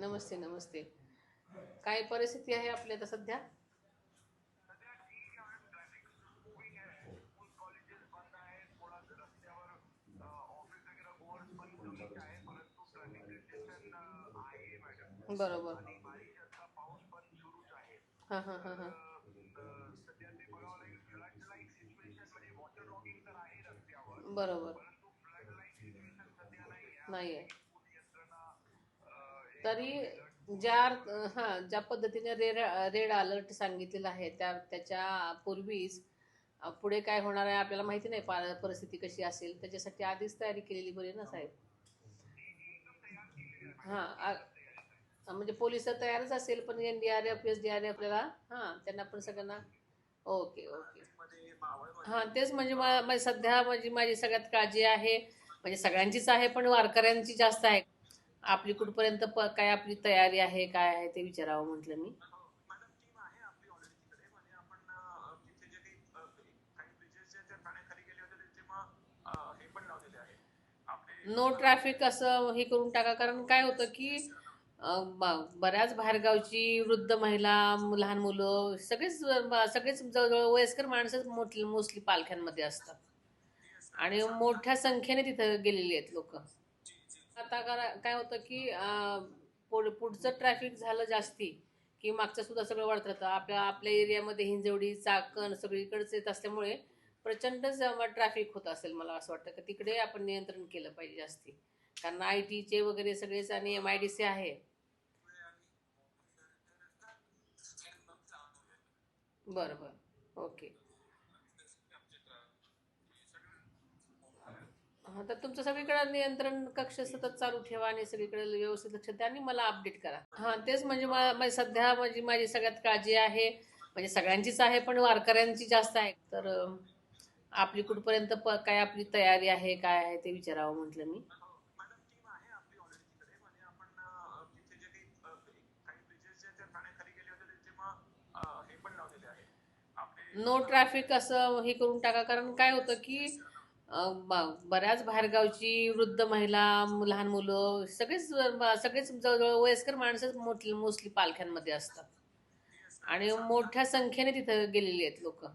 नमस्ते नमस्ते. काय परिस्थिती आहे आपल्या आता सध्या? बरोबर. हा हा हा हा. बरोबर. नाहीये. तरी ज्या पद्धतीने रेड अलर्ट सांगितलेला आहे त्याच्या पूर्वीच पुढे काय होणार आहे आपल्याला माहिती नाही. परिस्थिती कशी असेल त्याच्यासाठी आधीच तयारी केलेली बरी ना साहेब. हा म्हणजे पोलिस तयारच असेल पण NDRF SDRF आपल्याला त्यांना पण सगळ्यांना. Okay okay. तेच म्हणजे सध्या म्हणजे माझी सगळ्यात काळजी आहे. म्हणजे सगळ्यांचीच आहे पण वारकऱ्यांची जास्त आहे. आपली कुठपर्यंत काय आपली तयारी आहे काय आहे ते विचारावं म्हटलं मी. नो ट्रॅफिक असं हे करून टाका. कारण काय होतं की बऱ्याच बाहेरगावची वृद्ध महिला, लहान मुलं सगळेच जवळजवळ वयस्कर माणसं मोस्टली पालख्यांमध्ये असतात आणि मोठ्या संख्येने तिथं गेलेली आहेत लोक. आता काय होतं की पुढचं ट्रॅफिक झालं जास्ती की मागचं सुद्धा सगळं वाढत राहतं. आपल्या एरियामध्ये हिंजवडी चाकण सगळीकडेच येत असल्यामुळे प्रचंड ट्रॅफिक होत असेल. मला असं वाटतं की तिकडे आपण नियंत्रण केलं पाहिजे जास्ती. कारण IT चे वगैरे सगळेच आणि MIDC आहे. बरं बरं. ओके. तर तुमचं सगळीकडे नियंत्रण कक्ष सतत चालू ठेवा आणि सगळीकडे व्यवस्थित लक्ष द्या आणि मला अपडेट करा. तेच म्हणजे सध्या म्हणजे माझी सगळ्यात काळजी आहे. म्हणजे सगळ्यांचीच आहे पण वारकऱ्यांची जास्त आहे. तर आपली कुठपर्यंत काय आपली तयारी आहे काय आहे ते विचारावं म्हटलं मी. नो ट्रॅफिक असं हे करून टाका. कारण काय होतं की बऱ्याच बाहेरगावची वृद्ध महिला, लहान मुलं सगळेच जवळजवळ वयस्कर माणसं मोस्टली पालख्यांमध्ये असतात आणि मोठ्या संख्येने तिथं गेलेली आहेत लोक.